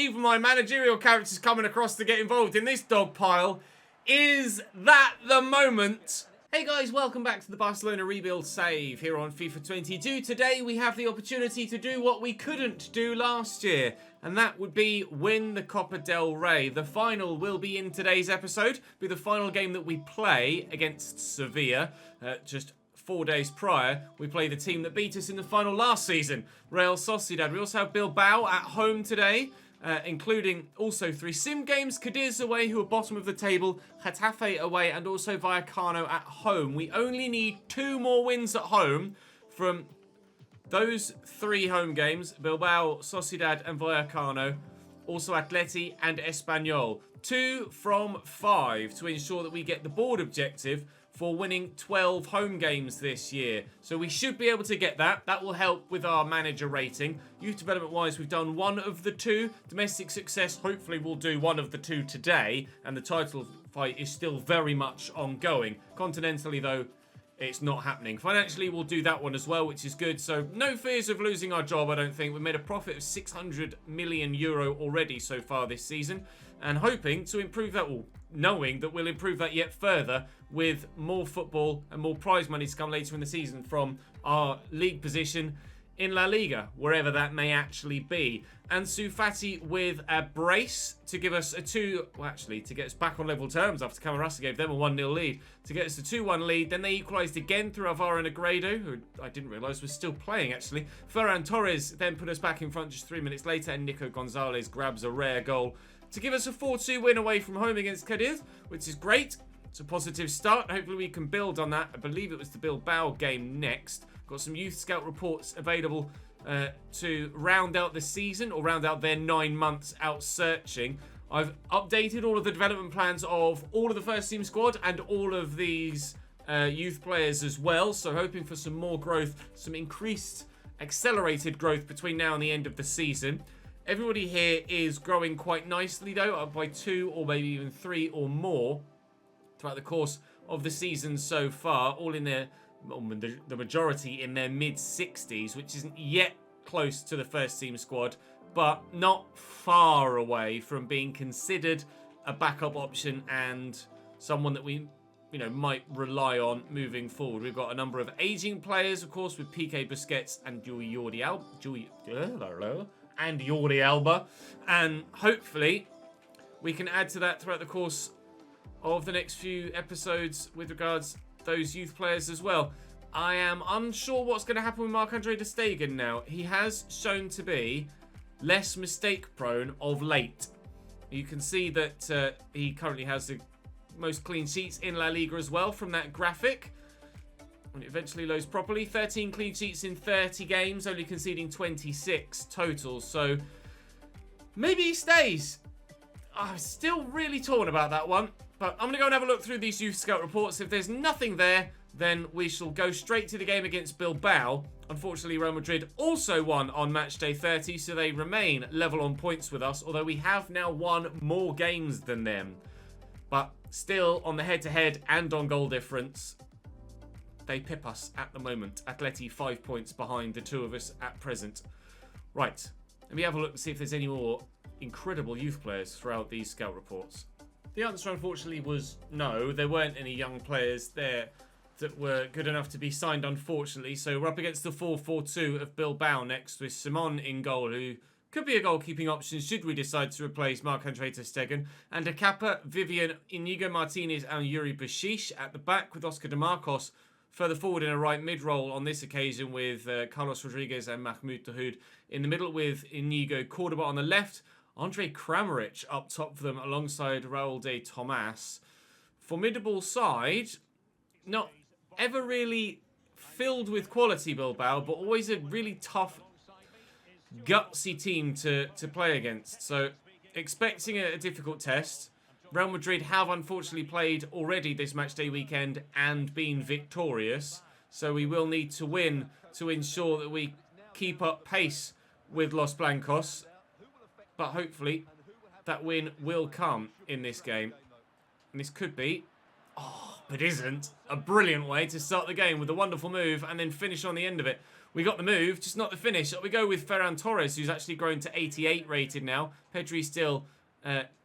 even my managerial characters coming across to get involved in this dog pile. Is that the moment? Hey guys, welcome back to the Barcelona rebuild save here on FIFA 22. Today we have the opportunity to do what we couldn't do last year, and that would be win the Copa del Rey. The final will be in today's episode, be the final game that we play against Sevilla. Just 4 days prior, we play the team that beat us in the final last season, Real Sociedad. We also have Bilbao at home today, including also 3 sim games, Cadiz away, who are bottom of the table, Getafe away, and also Vallecano at home. We only need 2 more wins at home from those 3 home games, Bilbao, Sociedad, and Vallecano, also Atleti and Espanyol. 2 from 5 to ensure that we get the board objective for winning 12 home games this year. So we should be able to get that. That will help with our manager rating. Youth development-wise, we've done 1 of the 2. Domestic success, hopefully we'll do 1 of the 2 today. And the title fight is still very much ongoing. Continentally, though, it's not happening. Financially, we'll do that one as well, which is good. So no fears of losing our job, I don't think. We made a profit of €600 million already so far this season. And hoping to improve that, well, knowing that we'll improve that yet further with more football and more prize money to come later in the season from our league position in La Liga, wherever that may actually be. And Sufati with a brace to give us a to get us back on level terms after Camarasa gave them a 1-0 lead, to get us a 2-1 lead. Then they equalised again through Alvaro Negredo, who I didn't realise was still playing actually. Ferran Torres then put us back in front just 3 minutes later, and Nico Gonzalez grabs a rare goal to give us a 4-2 win away from home against Cadiz, which is great. It's a positive start. Hopefully we can build on that. I believe it was the Bilbao game next. Got some youth scout reports available to round out the season, or round out their 9 months out searching. I've updated all of the development plans of all of the first team squad and all of these youth players as well. So hoping for some more growth, some increased accelerated growth between now and the end of the season. Everybody here is growing quite nicely though, up by 2 or maybe even 3 or more throughout the course of the season so far, all in their, the majority in their mid-60s, which isn't yet close to the first team squad, but not far away from being considered a backup option and someone that we, might rely on moving forward. We've got a number of aging players, of course, with Piqué, Busquets, and Jordi Alba, and hopefully we can add to that throughout the course of the next few episodes with regards those youth players as well. I am unsure what's going to happen with Marc-Andre ter Stegen now. He has shown to be less mistake prone of late. You can see that he currently has the most clean sheets in La Liga as well from that graphic. When it eventually loads properly, 13 clean sheets in 30 games, only conceding 26 total. So maybe he stays. I'm still really torn about that one. But I'm going to go and have a look through these youth scout reports. If there's nothing there, then we shall go straight to the game against Bilbao. Unfortunately, Real Madrid also won on match day 30, so they remain level on points with us, although we have now won more games than them. But still, on the head-to-head and on goal difference, they pip us at the moment. Atleti 5 points behind the 2 of us at present. Right, let me have a look and see if there's any more incredible youth players throughout these scout reports. The answer, unfortunately, was no. There weren't any young players there that were good enough to be signed, unfortunately. So we're up against the 4-4-2 of Bilbao next, with Simon in goal, who could be a goalkeeping option should we decide to replace Marc-Andre ter Stegen. And Acapa, Vivian, Inigo Martinez and Yuri Bashish at the back, with Oscar de Marcos further forward in a right mid-role on this occasion, with Carlos Rodriguez and Mahmoud Dahoud in the middle, with Inigo Cordoba on the left. Andre Kramaric up top for them alongside Raul de Tomas. Formidable side. Not ever really filled with quality, Bilbao, but always a really tough, gutsy team to play against. So expecting a difficult test. Real Madrid have unfortunately played already this matchday weekend and been victorious. So we will need to win to ensure that we keep up pace with Los Blancos. But hopefully that win will come in this game. And this could be, but isn't, a brilliant way to start the game with a wonderful move and then finish on the end of it We got the move, just not the finish. We go with Ferran Torres, who's actually grown to 88 rated now. Pedri still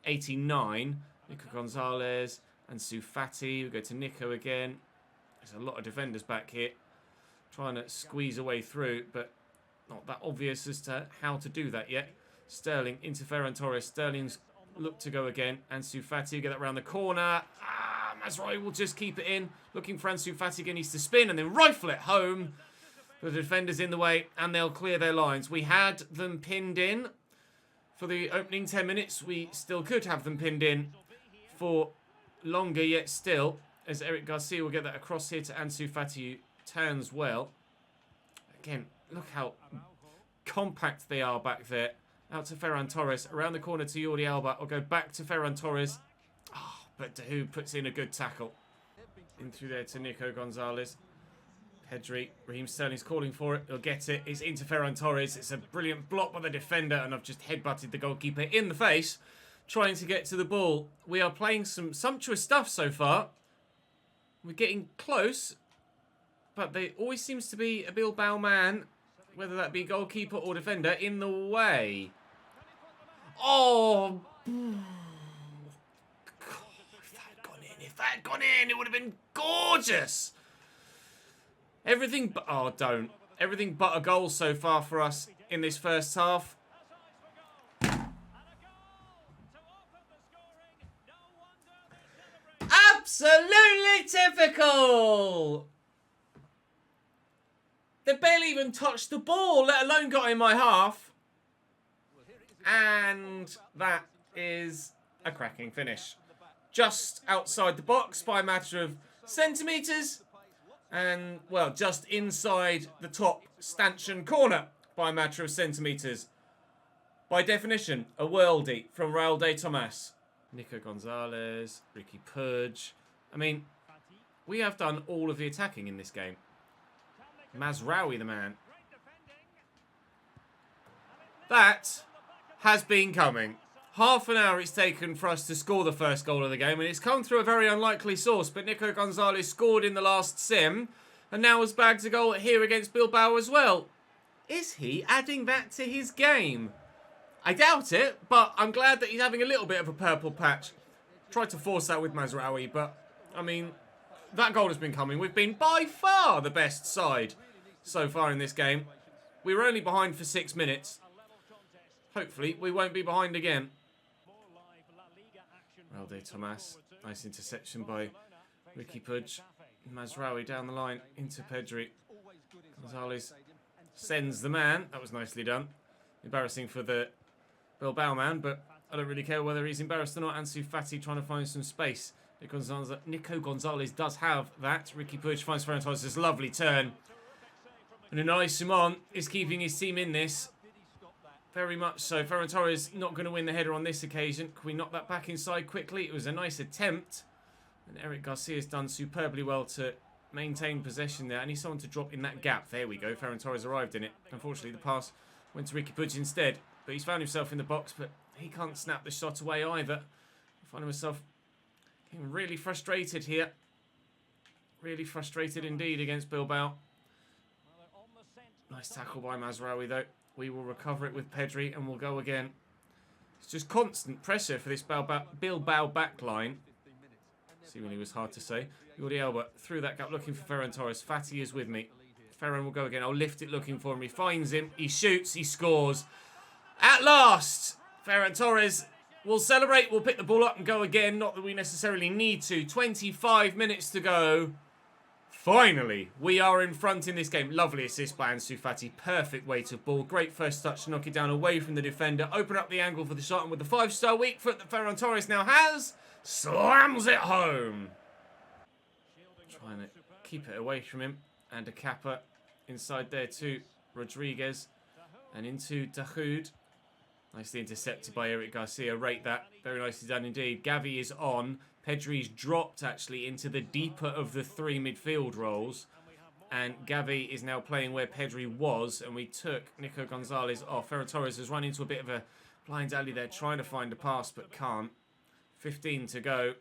89. Nico Gonzalez and Sufati. We go to Nico again. There's a lot of defenders back here trying to squeeze a way through, but not that obvious as to how to do that yet. Sterling into Ferran Torres. Sterling's look to go again. Ansu Fati get that round the corner. Mazraoui will just keep it in. Looking for Ansu Fati again. Needs to spin and then rifle it home. The defender's in the way and they'll clear their lines. We had them pinned in for the opening 10 minutes. We still could have them pinned in for longer, yet still, as Eric Garcia will get that across here to Ansu Fati, who turns well. Again, look how compact they are back there. Out to Ferran Torres. Around the corner to Jordi Alba. I'll go back to Ferran Torres. Oh, but Dahoud puts in a good tackle. In through there to Nico Gonzalez. Pedri. Raheem Sterling's calling for it. He'll get it. It's into Ferran Torres. It's a brilliant block by the defender. And I've just headbutted the goalkeeper in the face. Trying to get to the ball. We are playing some sumptuous stuff so far. We're getting close. But there always seems to be a Bilbao man, whether that be goalkeeper or defender, in the way. Oh! God, if that had gone in, it would have been gorgeous! Everything but... Oh, don't. Everything but a goal so far for us in this first half. Absolutely typical! They barely even touched the ball, let alone got in my half. And that is a cracking finish. Just outside the box by a matter of centimetres. And, well, just inside the top stanchion corner by a matter of centimetres. By definition, a worldie from Raul de Tomas. Nico Gonzalez, Ricky Pudge. I mean, we have done all of the attacking in this game. Mazraoui, the man. That has been coming. Half an hour it's taken for us to score the first goal of the game, and it's come through a very unlikely source, but Nico Gonzalez scored in the last sim, and now has bagged a goal here against Bilbao as well. Is he adding that to his game? I doubt it, but I'm glad that he's having a little bit of a purple patch. Tried to force that with Mazraoui, but, I mean, that goal has been coming. We've been by far the best side so far in this game. We were only behind for 6 minutes. Hopefully, we won't be behind again. Raul de Tomas. Nice interception by Ricky Pudge. Mazraoui down the line into Pedri. Gonzalez sends the man. That was nicely done. Embarrassing for the Bilbao man, but I don't really care whether he's embarrassed or not. Ansu Fati trying to find some space. Nico Gonzalez does have that. Ricky Pudge finds Ferran Torres. This lovely turn. And Unai Simon is keeping his team in this. Very much so. Ferran Torres not going to win the header on this occasion. Can we knock that back inside quickly? It was a nice attempt. And Eric Garcia's done superbly well to maintain possession there. I need someone to drop in that gap. There we go. Ferran Torres arrived in it. Unfortunately, the pass went to Ricky Pudge instead. But he's found himself in the box, but he can't snap the shot away either. I find myself getting really frustrated here. Really frustrated indeed against Bilbao. Nice tackle by Mazraoui though. We will recover it with Pedri and we'll go again. It's just constant pressure for this Bilbao back line. Seemingly was hard to say. Jordi Alba through that gap looking for Ferran Torres. Fati is with me. Ferran will go again. I'll lift it looking for him. He finds him. He shoots. He scores. At last, Ferran Torres will celebrate. We'll pick the ball up and go again. Not that we necessarily need to. 25 minutes to go. Finally, we are in front in this game. Lovely assist by Ansu Fati. Perfect weight of ball. Great first touch to knock it down away from the defender. Open up the angle for the shot. And with the 5-star weak foot that Ferran Torres now has, slams it home. Trying to keep it away from him. And a Kappa inside there to Rodriguez. And into Dahoud. Nicely intercepted by Eric Garcia. Rate that. Very nicely done indeed. Gavi is on. Pedri's dropped actually into the deeper of the 3 midfield roles. And Gavi is now playing where Pedri was. And we took Nico Gonzalez off. Ferran Torres has run into a bit of a blind alley there. Trying to find a pass but can't. 15 to go.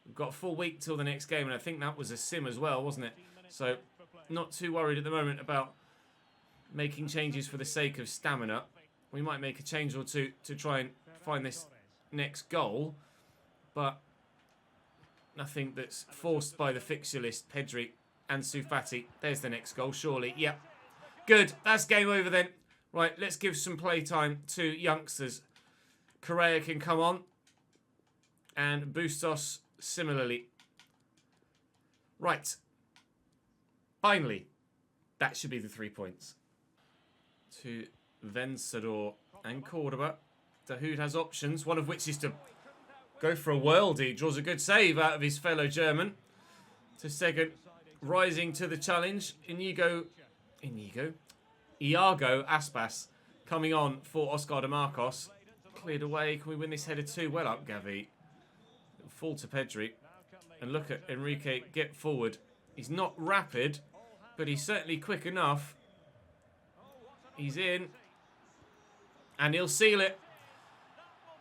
We've got a full week till the next game. And I think that was a sim as well, wasn't it? So not too worried at the moment about making changes for the sake of stamina. We might make a change or two to try and find this next goal, but nothing that's forced by the fixture list. Pedri and Sufati. There's the next goal, surely. Yep. Good. That's game over then. Right, let's give some playtime to youngsters. Correa can come on. And Bustos similarly. Right. Finally. That should be the 3 points. To Vencedor and Cordoba. Dahoud has options, one of which is to go for a worldie. Draws a good save out of his fellow German. To Stegen, rising to the challenge. Iago Aspas coming on for Oscar de Marcos. Cleared away. Can we win this header too? Well up, Gavi. Fall to Pedri. And look at Enrique get forward. He's not rapid, but he's certainly quick enough. He's in. And he'll seal it.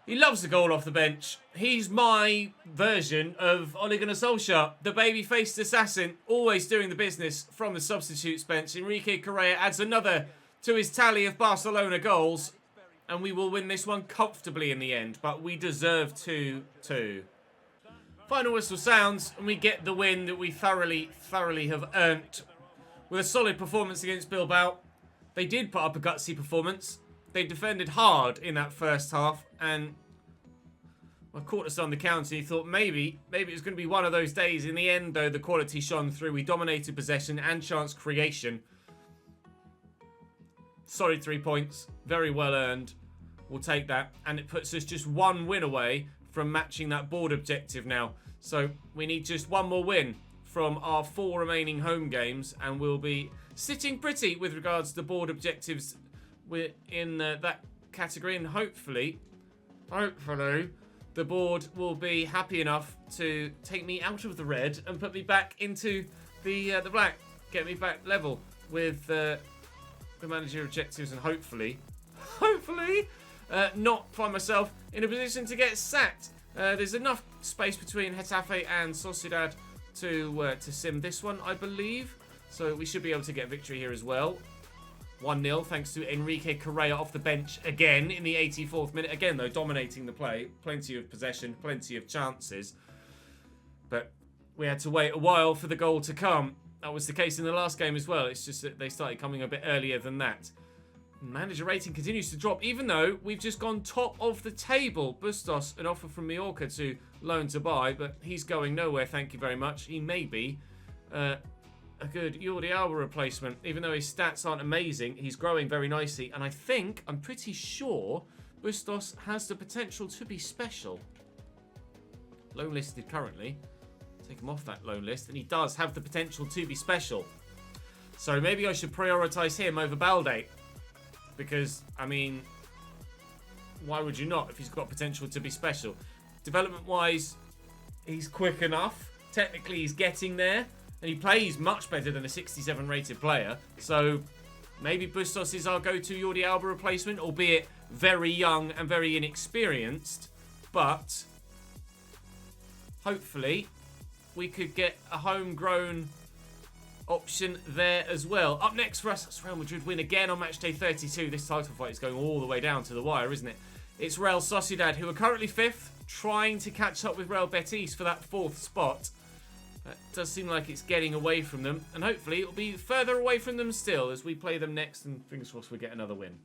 He loves the goal off the bench. He's my version of Ole Gunnar Solskjaer, the baby-faced assassin, always doing the business from the substitutes bench. Enrique Correa adds another to his tally of Barcelona goals, and we will win this one comfortably in the end, but we deserve 2-2. Final whistle sounds, and we get the win that we thoroughly have earned. With a solid performance against Bilbao, they did put up a gutsy performance. They defended hard in that first half, and I caught us on the counter. He thought maybe it was going to be one of those days. In the end, though, the quality shone through. We dominated possession and chance creation. Solid 3 points, very well earned. We'll take that, and it puts us just one win away from matching that board objective now. So we need just one more win from our 4 remaining home games, and we'll be sitting pretty with regards to board objectives. We're in that category, and hopefully, the board will be happy enough to take me out of the red and put me back into the black, get me back level with the manager objectives, and hopefully, not find myself in a position to get sacked. There's enough space between Getafe and Sociedad to sim this one, I believe. So we should be able to get a victory here as well. 1-0 thanks to Enrique Correa off the bench again in the 84th minute. Again, though, dominating the play. Plenty of possession, plenty of chances. But we had to wait a while for the goal to come. That was the case in the last game as well. It's just that they started coming a bit earlier than that. Manager rating continues to drop, even though we've just gone top of the table. Bustos, an offer from Mallorca to loan to buy, but he's going nowhere, thank you very much. He may be a good Jordi Alba replacement. Even though his stats aren't amazing, he's growing very nicely. And I'm pretty sure Bustos has the potential to be special. Loan listed currently. Take him off that loan list. And he does have the potential to be special. So maybe I should prioritise him over Balde. Because, I mean, why would you not if he's got potential to be special? Development-wise, he's quick enough. Technically, he's getting there. And he plays much better than a 67 rated player. So maybe Bustos is our go-to Jordi Alba replacement, albeit very young and very inexperienced. But hopefully we could get a homegrown option there as well. Up next for us, it's Real Madrid win again on match day 32. This title fight is going all the way down to the wire, isn't it? It's Real Sociedad, who are currently 5th, trying to catch up with Real Betis for that 4th spot. It does seem like it's getting away from them, and hopefully it'll be further away from them still as we play them next, and fingers crossed we get another win.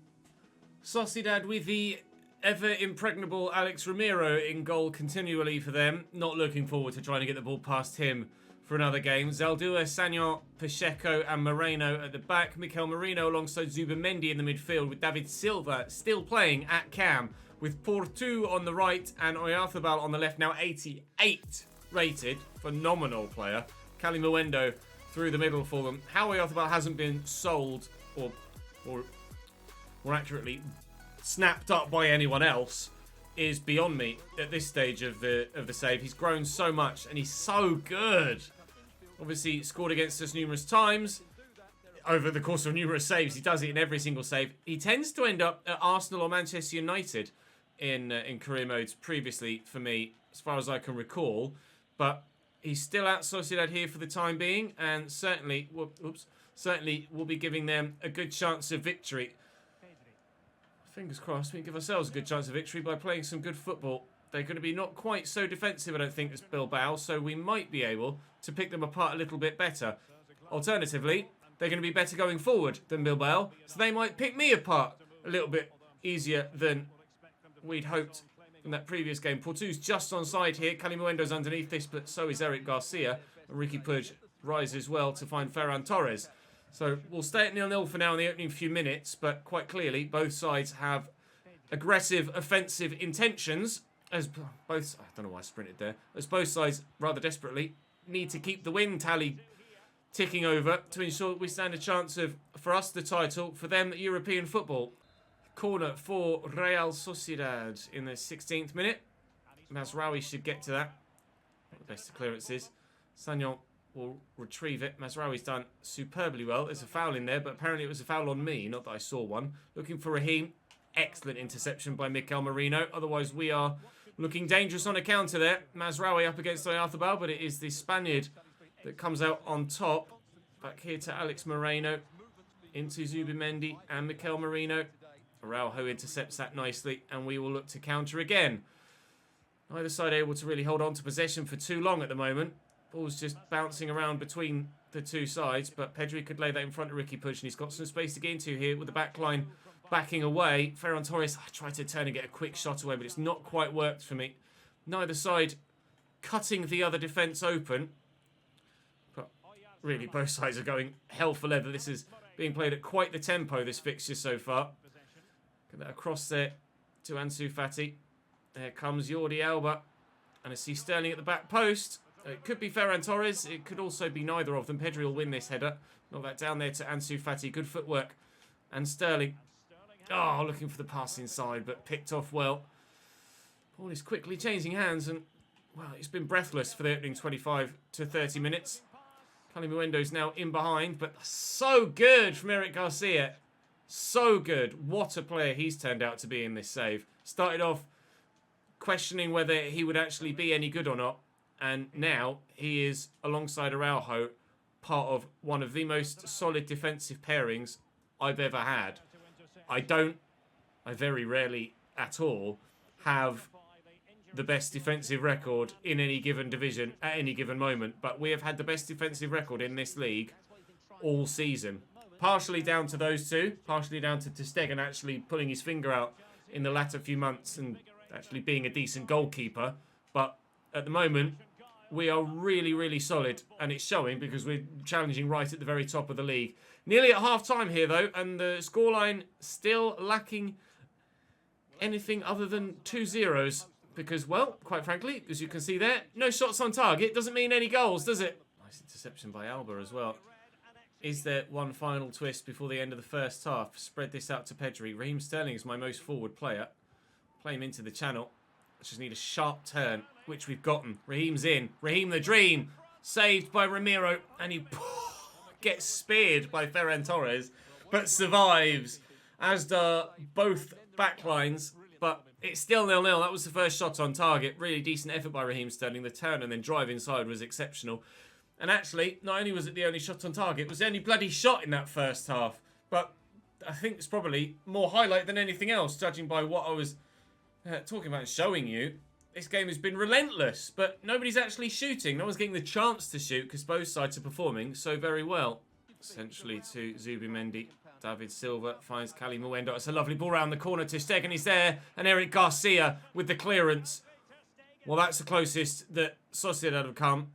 Sociedad with the ever-impregnable Alex Ramiro in goal continually for them. Not looking forward to trying to get the ball past him for another game. Zaldua, Sagnon, Pacheco and Moreno at the back. Mikel Merino alongside Zubimendi in the midfield, with David Silva still playing at cam, with Portu on the right and Oyarzabal on the left, now 88 rated. Phenomenal player. Cali Muendo through the middle for them. How Oyarzabal hasn't been sold or more accurately snapped up by anyone else is beyond me at this stage of the save. He's grown so much and he's so good. Obviously scored against us numerous times over the course of numerous saves. He does it in every single save. He tends to end up at Arsenal or Manchester United in career modes previously for me, as far as I can recall. But he's still at Sociedad here for the time being, and certainly certainly will be giving them a good chance of victory. Fingers crossed we can give ourselves a good chance of victory by playing some good football. They're going to be not quite so defensive, I don't think, as Bilbao, so we might be able to pick them apart a little bit better. Alternatively, they're going to be better going forward than Bilbao, so they might pick me apart a little bit easier than we'd hoped in that previous game. Portu's just onside here. Calimuendo's underneath this, but so is Eric Garcia. And Ricky Puig rises well to find Ferran Torres. So we'll stay at 0-0 for now in the opening few minutes, but quite clearly both sides have aggressive, offensive intentions. As both, I don't know why I sprinted there. As both sides rather desperately need to keep the win tally ticking over to ensure that we stand a chance of, for us, the title, for them, European football. Corner for Real Sociedad in the 16th minute. Mazraoui should get to that. Not the best of clearances. Sagnon will retrieve it. Mazraoui's done superbly well. There's a foul in there, but apparently it was a foul on me, not that I saw one. Looking for Raheem. Excellent interception by Mikel Merino. Otherwise, we are looking dangerous on a counter there. Mazraoui up against Oyarzabal, but it is the Spaniard that comes out on top. Back here to Alex Moreno. Into Zubimendi and Mikel Merino. Araujo intercepts that nicely, and we will look to counter again. Neither side able to really hold on to possession for too long at the moment. Ball's just bouncing around between the two sides, but Pedri could lay that in front of Ricky Puig, and he's got some space to get into here with the back line backing away. Ferran Torres, I tried to turn and get a quick shot away, but it's not quite worked for me. Neither side cutting the other defence open. But really, both sides are going hell for leather. This is being played at quite the tempo, this fixture so far. Get that across there to Ansu Fati. There comes Jordi Alba. And I see Sterling at the back post. It could be Ferran Torres. It could also be neither of them. Pedri will win this header. Knock that down there to Ansu Fati. Good footwork. And Sterling. Oh, looking for the pass inside, but picked off well. Ball is quickly changing hands, and, well, it's been breathless for the opening 25 to 30 minutes. Calimuendo's now in behind, but so good from Eric Garcia. So good. What a player he's turned out to be in this save. Started off questioning whether he would actually be any good or not, and now he is, alongside Araujo, part of one of the most solid defensive pairings I've ever had. I very rarely at all have the best defensive record in any given division at any given moment, but we have had the best defensive record in this league all season. Partially down to those two, partially down to ter Stegen actually pulling his finger out in the latter few months and actually being a decent goalkeeper, but at the moment we are really, really solid, and it's showing because we're challenging right at the very top of the league. Nearly at half-time here, though, and the scoreline still lacking anything other than 2-0s. Because, well, quite frankly, as you can see there, no shots on target doesn't mean any goals, does it? Nice interception by Alba as well. Is there one final twist before the end of the first half? Spread this out to Pedri. Raheem Sterling is my most forward player. Play him into the channel. I just need a sharp turn, which we've gotten. Raheem's in. Raheem the Dream. Saved by Ramiro. And he gets speared by Ferran Torres, but survives, as do both backlines. But it's still 0-0. That was the first shot on target. Really decent effort by Raheem Sterling. The turn and then drive inside was exceptional. And actually, not only was it the only shot on target, it was the only bloody shot in that first half. But I think it's probably more highlight than anything else, judging by what I was talking about and showing you. This game has been relentless, but nobody's actually shooting. No one's getting the chance to shoot because both sides are performing so very well. Essentially to Zubimendi. David Silva finds Calimuendo. It's a lovely ball round the corner. ter Stegen is there, and Eric Garcia with the clearance. Well, that's the closest that Sociedad have come.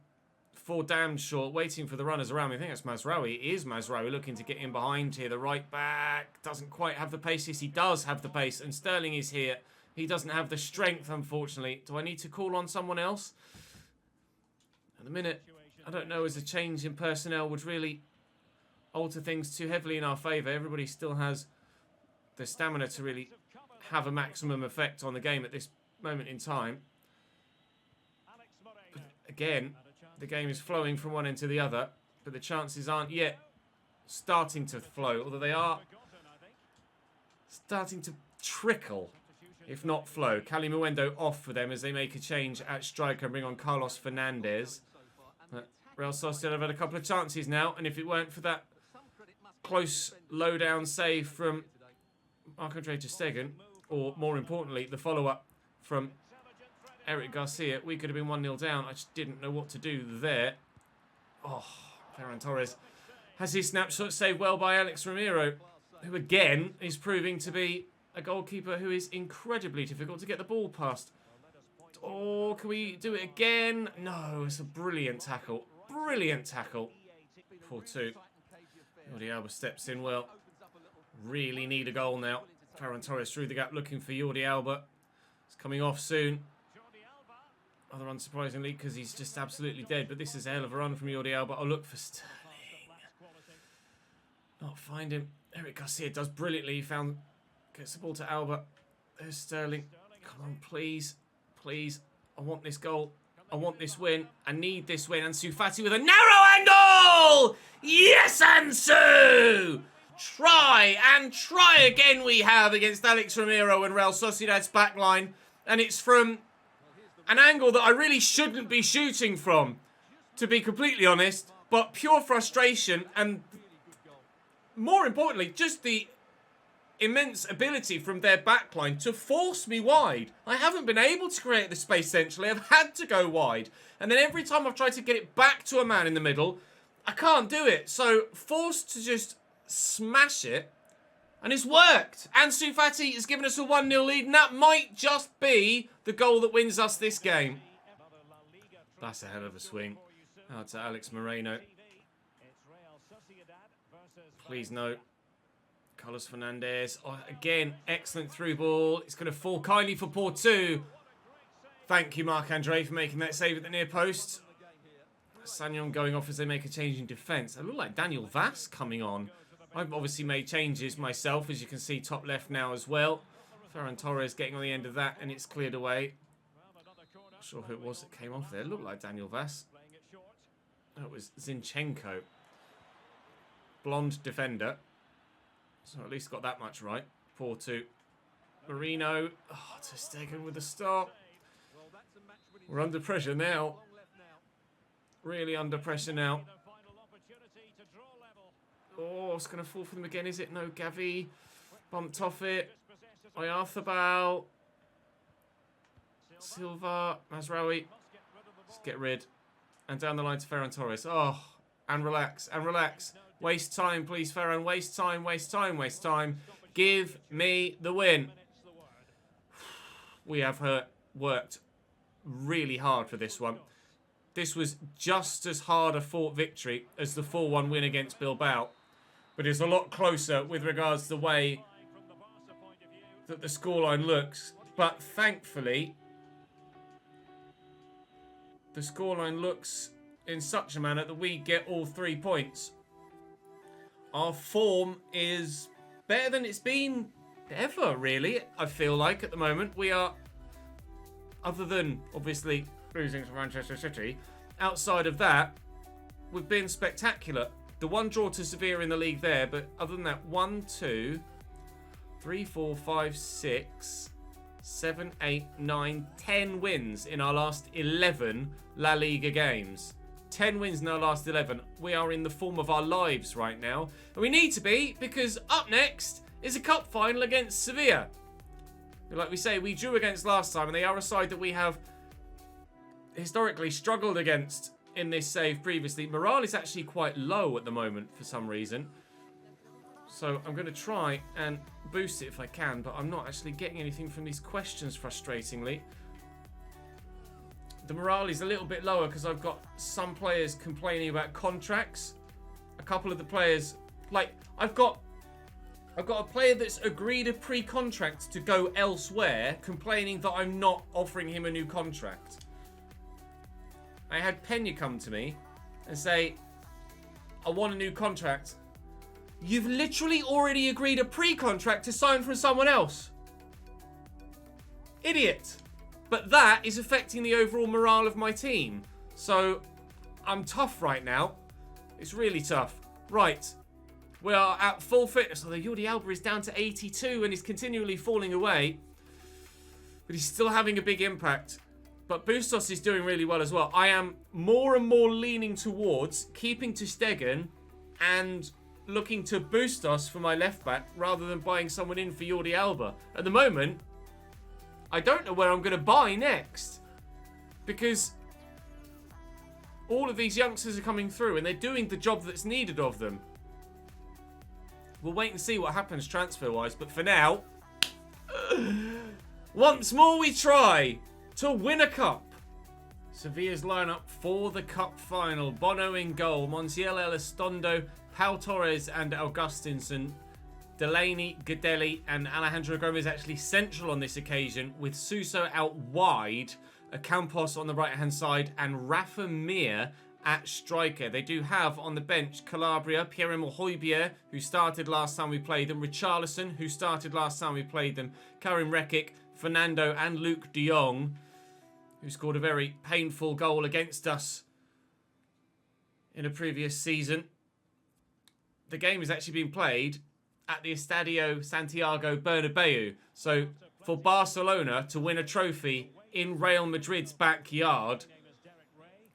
For damned short, waiting for the runners around me. I think that's Mazraoui. It is Mazraoui looking to get in behind here. The right back doesn't quite have the pace. Yes, he does have the pace, and Sterling is here. He doesn't have the strength, unfortunately. Do I need to call on someone else? At the minute, I don't know as a change in personnel would really alter things too heavily in our favour. Everybody still has the stamina to really have a maximum effect on the game at this moment in time. But again, the game is flowing from one end to the other, but the chances aren't yet starting to flow, although they are starting to trickle, if not flow. Calimuendo off for them as they make a change at striker and bring on Carlos Fernandez. Real Sociedad have had a couple of chances now, and if it weren't for that close, low-down save from Marc-Andre ter Stegen, or more importantly, the follow-up from Eric Garcia. We could have been 1-0 down. I just didn't know what to do there. Oh, Ferran Torres has his snapshot saved well by Alex Ramiro, who again is proving to be a goalkeeper who is incredibly difficult to get the ball past. Oh, can we do it again? No, it's a brilliant tackle. Brilliant tackle. 4-2. Jordi Alba steps in well. Really need a goal now. Ferran Torres through the gap looking for Jordi Alba. It's coming off soon. Rather unsurprisingly, because he's just absolutely dead. But this is a hell of a run from Jordi Alba. I'll look for Sterling. Not find him. Eric Garcia does brilliantly. He gets the ball to Alba. There's Sterling. Come on, please. Please. I want this goal. I want this win. I need this win. Ansu Fati with a narrow angle! Yes, Ansu! Try and try again we have against Alex Ramiro and Real Sociedad's backline. And it's from an angle that I really shouldn't be shooting from, to be completely honest. But pure frustration and, more importantly, just the immense ability from their backline to force me wide. I haven't been able to create the space centrally. I've had to go wide. And then every time I've tried to get it back to a man in the middle, I can't do it. So forced to just smash it. And it's worked. Ansu Fati has given us a 1-0 lead. And that might just be the goal that wins us this game. That's a hell of a swing. Out to Alex Moreno. Please no. Carlos Fernandez. Oh, again, excellent through ball. It's going to fall kindly for Porto. Thank you, Marc-Andre, for making that save at the near post. Sagnon going off as they make a change in defence. I look like Daniel Vass coming on. I've obviously made changes myself, as you can see, top left now as well. Ferran Torres getting on the end of that, and it's cleared away. Not sure who it was that came off there. It looked like Daniel Vass. Oh, it was Zinchenko. Blonde defender. So at least got that much right. 4-2. Marino. Oh, ter Stegen with the stop. We're under pressure now. Really under pressure now. Oh, it's going to fall for them again, is it? No, Gavi. Bumped off it. Oyarthabal. Silva. Mazraoui. Let's get rid. And down the line to Ferran Torres. Oh, and relax, and relax. Waste time, please, Ferran. Waste time, waste time, waste time. Give me the win. We have worked really hard for this one. This was just as hard a fought victory as the 4-1 win against Bilbao. But it's a lot closer with regards to the way that the scoreline looks. But thankfully, the scoreline looks in such a manner that we get all 3 points. Our form is better than it's been ever, really, I feel like, at the moment. We are, other than, obviously, losing to Manchester City, outside of that, we've been spectacular. The one draw to Sevilla in the league there, but other than that, 1, 2, 3, 4, 5, 6, 7, 8, 9, 10 wins in our last 11 La Liga games. 10 wins in our last 11. We are in the form of our lives right now. And we need to be, because up next is a cup final against Sevilla. Like we say, we drew against last time, and they are a side that we have historically struggled against in this save previously. Morale is actually quite low at the moment for some reason. So I'm going to try and boost it if I can, but I'm not actually getting anything from these questions, frustratingly. The morale is a little bit lower because I've got some players complaining about contracts. A couple of the players, like, I've got a player that's agreed a pre-contract to go elsewhere, complaining that I'm not offering him a new contract. I had Pena come to me and say, I want a new contract. You've literally already agreed a pre-contract to sign from someone else. Idiot. But that is affecting the overall morale of my team. So, I'm tough right now. It's really tough. Right. We are at full fitness. Although Jordi Alba is down to 82 and is continually falling away. But he's still having a big impact. But Bustos is doing really well as well. I am more and more leaning towards keeping ter Stegen and looking to boost us for my left back rather than buying someone in for Jordi Alba. At the moment, I don't know where I'm going to buy next, because all of these youngsters are coming through and they're doing the job that's needed of them. We'll wait and see what happens transfer-wise, but for now, once more we try to win a cup. Sevilla's lineup for the cup final. Bono in goal, Montiel, Elizondo, Pau Torres and Augustinson. Delaney, Gadelli and Alejandro Gomez actually central on this occasion, with Suso out wide, Campos on the right-hand side and Rafa Mir at striker. They do have on the bench Calabria, Pierre-Emile Højbjerg, who started last time we played them, Richarlison, who started last time we played them, Karim Rekic, Fernando and Luke de Jong, who scored a very painful goal against us in a previous season. The game is actually being played at the Estadio Santiago Bernabeu. So for Barcelona to win a trophy in Real Madrid's backyard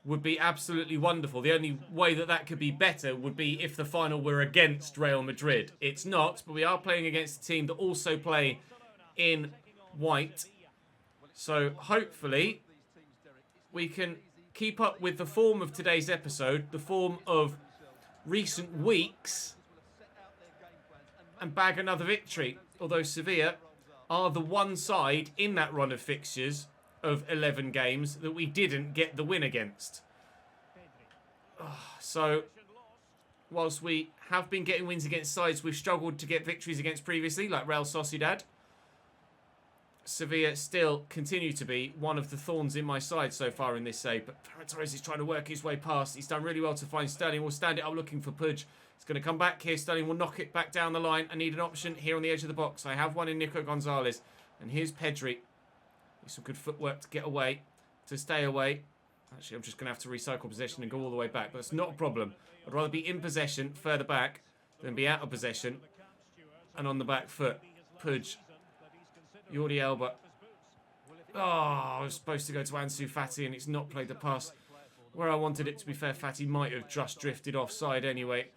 would be absolutely wonderful. The only way that that could be better would be if the final were against Real Madrid. It's not, but we are playing against a team that also play in white. So hopefully we can keep up with the form of today's episode, the form of recent weeks, and bag another victory. Although Sevilla are the one side in that run of fixtures of 11 games that we didn't get the win against. So whilst we have been getting wins against sides we've struggled to get victories against previously, like Real Sociedad, Sevilla still continue to be one of the thorns in my side so far in this save. But Ferran Torres is trying to work his way past. He's done really well to find Sterling. Will stand it up looking for Pudge. He's going to come back here. Sterling will knock it back down the line. I need an option here on the edge of the box. I have one in Nico Gonzalez. And here's Pedri. Some good footwork to get away, to stay away. Actually, I'm just going to have to recycle possession and go all the way back. But it's not a problem. I'd rather be in possession further back than be out of possession and on the back foot. Pudge. Jordi Alba. Oh, I was supposed to go to Ansu Fati and it's not played the pass where I wanted it. To be fair, Fati might have just drifted offside anyway.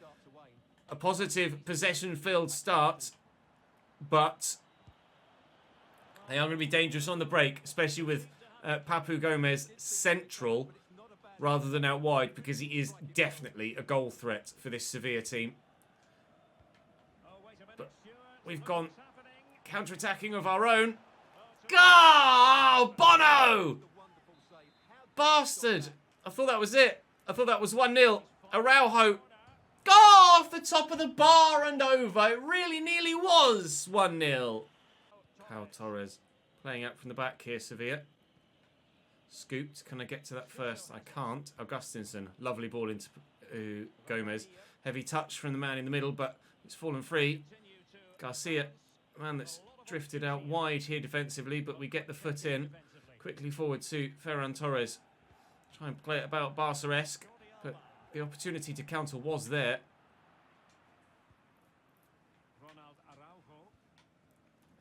A positive possession-filled start, but they are going to be dangerous on the break, especially with Papu Gomez central rather than out wide, because he is definitely a goal threat for this Sevilla team. But we've gone counter-attacking of our own. Go! Bono! Bastard! I thought that was it. I thought that was 1-0. Araujo. Go off the top of the bar and over. It really nearly was 1-0. Pau Torres playing out from the back here, Sevilla. Scooped. Can I get to that first? I can't. Augustinson. Lovely ball into Gomez. Heavy touch from the man in the middle, but it's fallen free. Garcia. Man that's drifted out wide here defensively, but we get the foot in. Quickly forward to Ferran Torres. Try and play it about Barca-esque, but the opportunity to counter was there.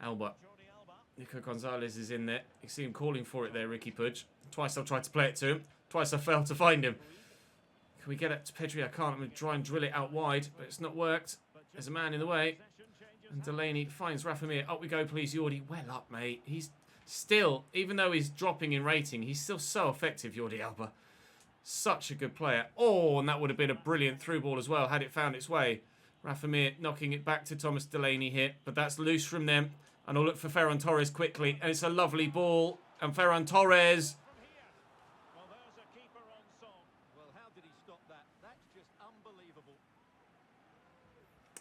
Alba. Nico Gonzalez is in there. You see him calling for it there, Ricky Pudge. Twice I've tried to play it to him. Twice I failed to find him. Can we get it to Pedri? I can't. I'm going to try and drill it out wide, but it's not worked. There's a man in the way. And Delaney finds Rafa Mir. Up we go, please, Jordi. Well up, mate. He's still, even though he's dropping in rating, he's still so effective, Jordi Alba. Such a good player. Oh, and that would have been a brilliant through ball as well, had it found its way. Rafa Mir knocking it back to Thomas Delaney here, but that's loose from them. And I'll look for Ferran Torres quickly. And it's a lovely ball. And Ferran Torres.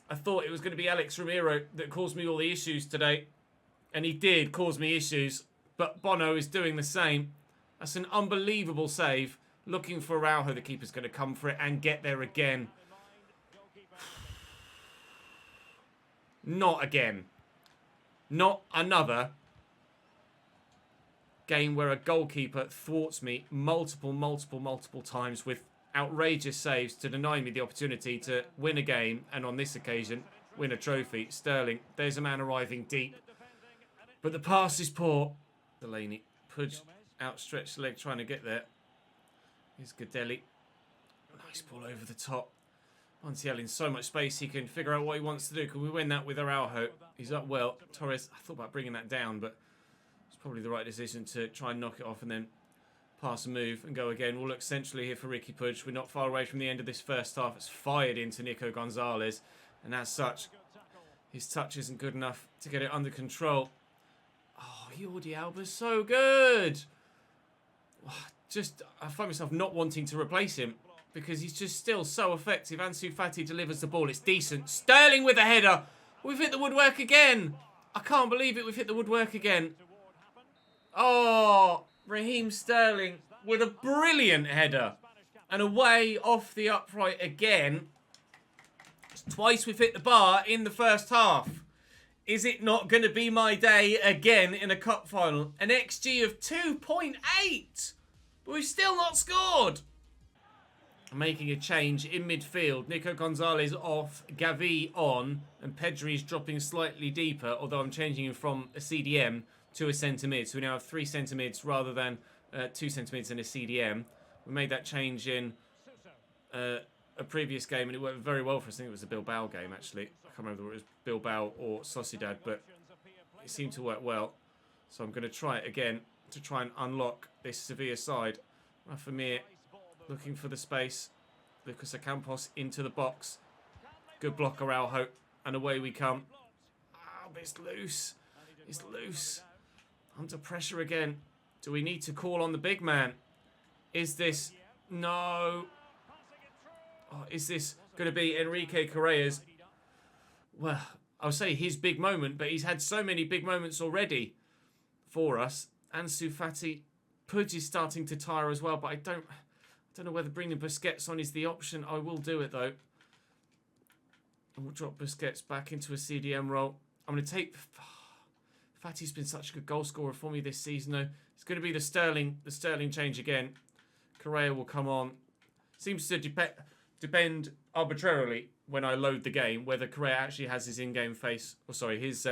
I thought it was going to be Alex Ramiro that caused me all the issues today. And he did cause me issues. But Bono is doing the same. That's an unbelievable save. Looking for Araujo. The keeper's going to come for it and get there again. Not again. Not another game where a goalkeeper thwarts me multiple times with outrageous saves to deny me the opportunity to win a game, and on this occasion, win a trophy. Sterling, there's a man arriving deep. But the pass is poor. Delaney, Pudge, outstretched leg trying to get there. Here's Gadelli. Nice ball over the top. Montiel in so much space, he can figure out what he wants to do. Can we win that with Araujo? He's up well. Torres, I thought about bringing that down, but it's probably the right decision to try and knock it off and then pass a move and go again. We'll look centrally here for Ricky Puig. We're not far away from the end of this first half. It's fired into Nico Gonzalez, and as such, his touch isn't good enough to get it under control. Oh, Jordi Alba's so good. I find myself not wanting to replace him because he's just still so effective. Ansu Fati delivers the ball. It's decent. Sterling with a header. We've hit the woodwork again. I can't believe it. We've hit the woodwork again. Oh, Raheem Sterling with a brilliant header. And away off the upright again. Twice we've hit the bar in the first half. Is it not going to be my day again in a cup final? An XG of 2.8. But we've still not scored. Making a change in midfield. Nico Gonzalez off, Gavi on, and Pedri's dropping slightly deeper, although I'm changing him from a CDM to a centre mid. So we now have 3 centre mids rather than 2 centre mids and a CDM. We made that change in a previous game, and it worked very well for us. I think it was a Bilbao game, actually. I can't remember whether it was Bilbao or Sociedad, but it seemed to work well. So I'm going to try it again to try and unlock this Sevilla side. Rafa Mir looking for the space. Lucas Ocampos into the box. Good block, Araujo. And away we come. Oh, but it's loose. It's loose. Under pressure again. Do we need to call on the big man? Is this... No. Oh, is this going to be Enrique Correa's... Well, I'll say his big moment, but he's had so many big moments already for us. Ansu Fati. Puig is starting to tire as well, but I don't know whether bringing Busquets on is the option. I will do it, though. And we'll drop Busquets back into a CDM role. I'm going to take... Fati's been such a good goal scorer for me this season, though. It's going to be the Sterling change again. Correa will come on. Seems to depend arbitrarily when I load the game whether Correa actually has his in-game face, or sorry, his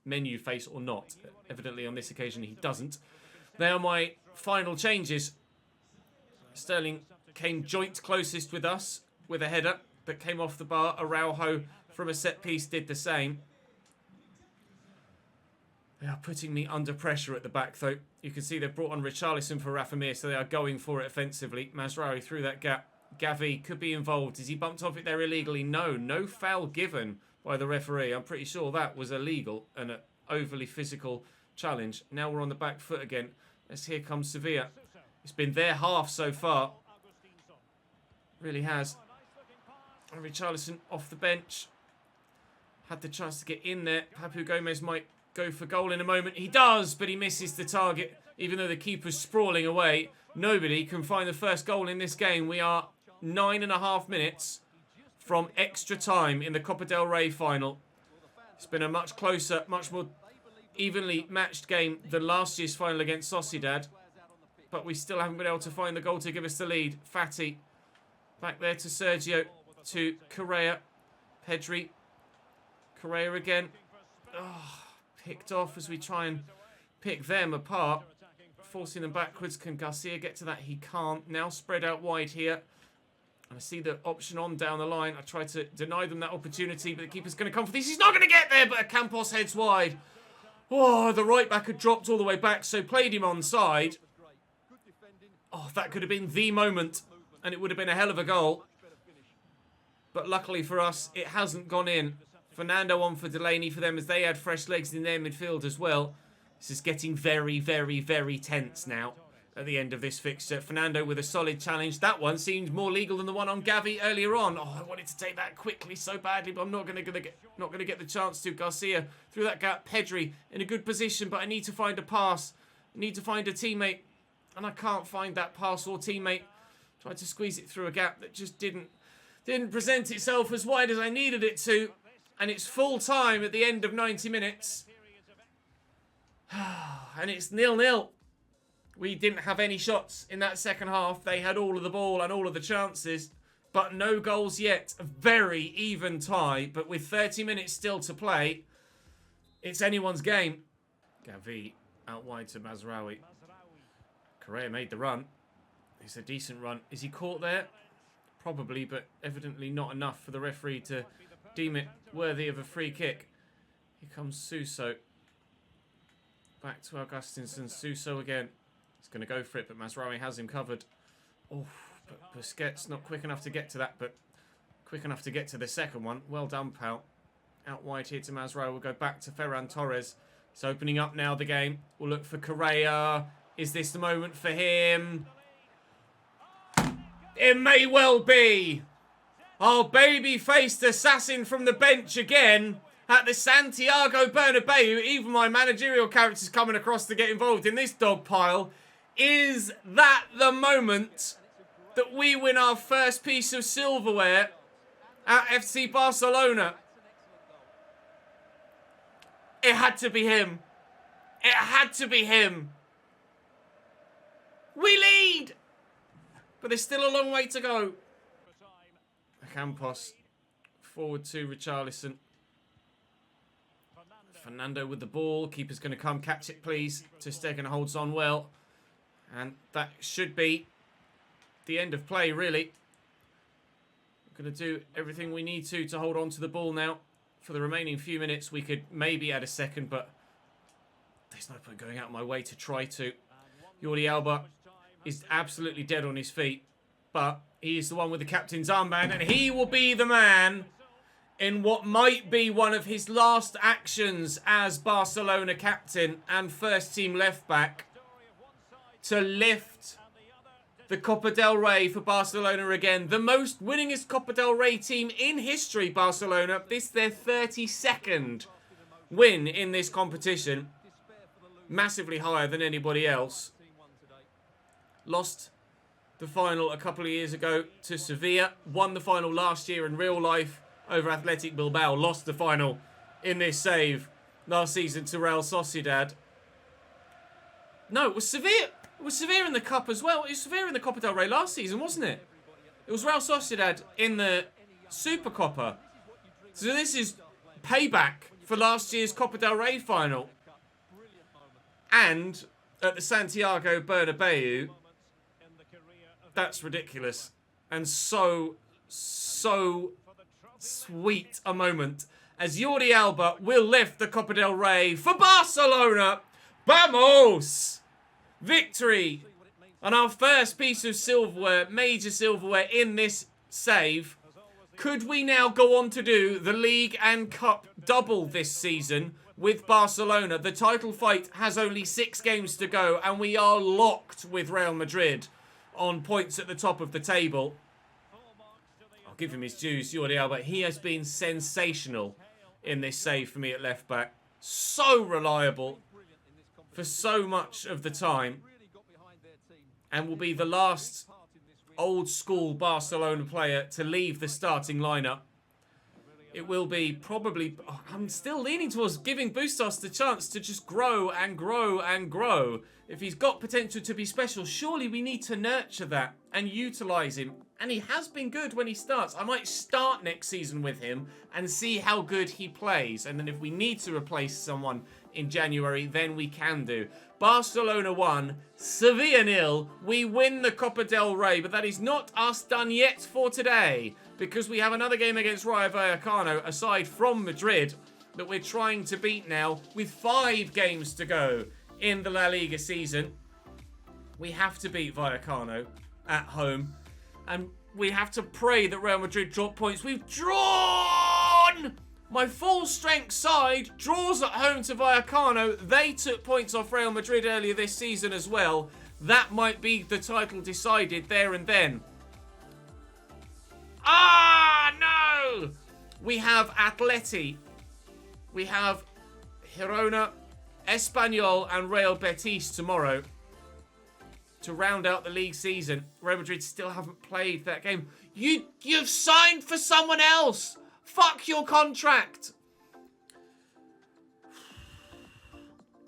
menu face or not. Evidently on this occasion he doesn't. They are my final changes. Sterling came joint closest with us with a header, but came off the bar. Araujo from a set piece did the same. They are putting me under pressure at the back, though. You can see they've brought on Richarlison for Rafa Mir, so they are going for it offensively. Mazraoui through that gap. Gavi could be involved. Is he bumped off it there illegally? No. No foul given by the referee. I'm pretty sure that was illegal and an overly physical challenge. Now we're on the back foot again. As here comes Sevilla. It's been their half so far. Really has. And Richarlison off the bench. Had the chance to get in there. Papu Gomez might go for goal in a moment. He does, but he misses the target. Even though the keeper's sprawling away, nobody can find the first goal in this game. We are 9.5 minutes from extra time in the Copa del Rey final. It's been a much closer, much more evenly matched game than last year's final against Sociedad. But we still haven't been able to find the goal to give us the lead. Fati back there to Sergio, to Correa. Pedri. Correa again. Oh, picked off as we try and pick them apart. Forcing them backwards. Can Garcia get to that? He can't. Now spread out wide here. I see the option on down the line. I try to deny them that opportunity, but the keeper's going to come for this. He's not going to get there, but Campos heads wide. Oh, the right back had dropped all the way back, so played him onside. Oh, that could have been the moment, and it would have been a hell of a goal. But luckily for us, it hasn't gone in. Fernando on for Delaney for them as they had fresh legs in their midfield as well. This is getting very, very, very tense now at the end of this fixture. Fernando with a solid challenge. That one seemed more legal than the one on Gavi earlier on. Oh, I wanted to take that quickly so badly, but I'm not going to get the chance to. Garcia through that gap. Pedri in a good position, but I need to find a pass. I need to find a teammate, and I can't find that pass or teammate. Tried to squeeze it through a gap that just didn't present itself as wide as I needed it to. And it's full time at the end of 90 minutes. And it's 0-0. We didn't have any shots in that second half. They had all of the ball and all of the chances, but no goals yet. A very even tie, but with 30 minutes still to play, it's anyone's game. Gavi out wide to Mazraoui. Correa made the run. It's a decent run. Is he caught there? Probably, but evidently not enough for the referee to deem it worthy of a free kick. Here comes Suso. Back to Augustinson. Suso again. He's going to go for it, but Mazraoui has him covered. Oh, but Busquets not quick enough to get to that, but quick enough to get to the second one. Well done, pal. Out wide here to Mazraoui. We'll go back to Ferran Torres. He's opening up now the game. We'll look for Correa. Is this the moment for him? It may well be. Our baby-faced assassin from the bench again at the Santiago Bernabeu. Even my managerial character's coming across to get involved in this dog pile. Is that the moment that we win our first piece of silverware at FC Barcelona? It had to be him. It had to be him. We lead! But there's still a long way to go. Campos. Forward to Richarlison. Fernando with the ball. Keeper's going to come catch it, please. Ter Stegen holds on well. And that should be the end of play, really. We're going to do everything we need to hold on to the ball now. For the remaining few minutes, we could maybe add a second, but there's no point going out of my way to try to. Jordi Alba is absolutely dead on his feet, but he is the one with the captain's armband, and he will be the man in what might be one of his last actions as Barcelona captain and first team left back to lift the Copa del Rey for Barcelona again. The most winningest Copa del Rey team in history, Barcelona. This is their 32nd win in this competition. Massively higher than anybody else. Lost the final a couple of years ago to Sevilla. Won the final last year in real life over Athletic Bilbao. Lost the final in this save last season to Real Sociedad. No, it was Sevilla. It was Sevilla in the Cup as well. It was Sevilla in the Copa del Rey last season, wasn't it? It was Real Sociedad in the Supercopa. So this is payback for last year's Copa del Rey final. And at the Santiago Bernabeu, that's ridiculous. And so sweet a moment as Jordi Alba will lift the Copa del Rey for Barcelona. Vamos! Victory on our first piece of silverware, major silverware in this save. Could we now go on to do the League and Cup double this season with Barcelona? The title fight has only 6 games to go and we are locked with Real Madrid on points at the top of the table. I'll give him his dues, Jordi Alba. He has been sensational in this save for me at left back. So reliable for so much of the time, and will be the last old school Barcelona player to leave the starting lineup. It will be probably, I'm still leaning towards giving Bustos the chance to just grow and grow and grow. If he's got potential to be special, surely we need to nurture that and utilise him. And he has been good when he starts. I might start next season with him and see how good he plays. And then if we need to replace someone in January, then we can do. Barcelona 1, Sevilla 0. We win the Copa del Rey, but that is not us done yet for today, because we have another game against Rayo Vallecano, aside from Madrid, that we're trying to beat now, with 5 games to go in the La Liga season. We have to beat Vallecano at home, and we have to pray that Real Madrid drop points. We've drawn! My full-strength side draws at home to Vallecano. They took points off Real Madrid earlier this season as well. That might be the title decided there and then. Ah, no! We have Atleti. We have Girona, Espanyol and Real Betis tomorrow to round out the league season. Real Madrid still haven't played that game. You've signed for someone else! Fuck your contract!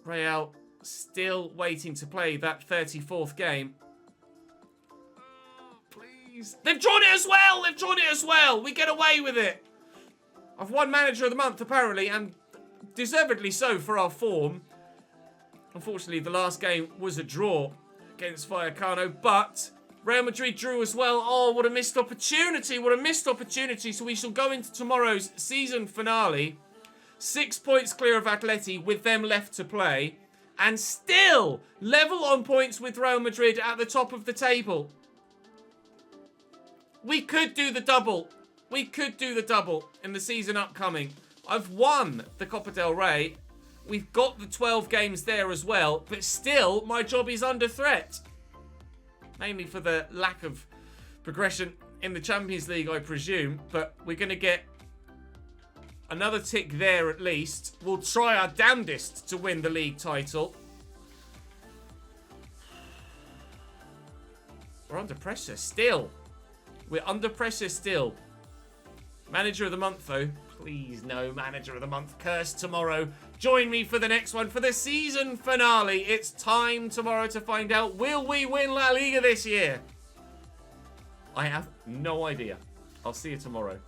Real still waiting to play that 34th game. Oh, please. They've drawn it as well! They've drawn it as well! We get away with it! I've won Manager of the Month, apparently, and deservedly so for our form. Unfortunately, the last game was a draw against Vallecano, but Real Madrid drew as well. Oh, what a missed opportunity. What a missed opportunity. So we shall go into tomorrow's season finale. 6 points clear of Atleti with them left to play. And still level on points with Real Madrid at the top of the table. We could do the double. We could do the double in the season upcoming. I've won the Copa del Rey. We've got the 12 games there as well. But still, my job is under threat. Mainly for the lack of progression in the Champions League, I presume. But we're going to get another tick there at least. We'll try our damnedest to win the league title. We're under pressure still. We're under pressure still. Manager of the month, though. Please, no manager of the month. Curse tomorrow. Join me for the next one, for the season finale. It's time tomorrow to find out, will we win La Liga this year? I have no idea. I'll see you tomorrow.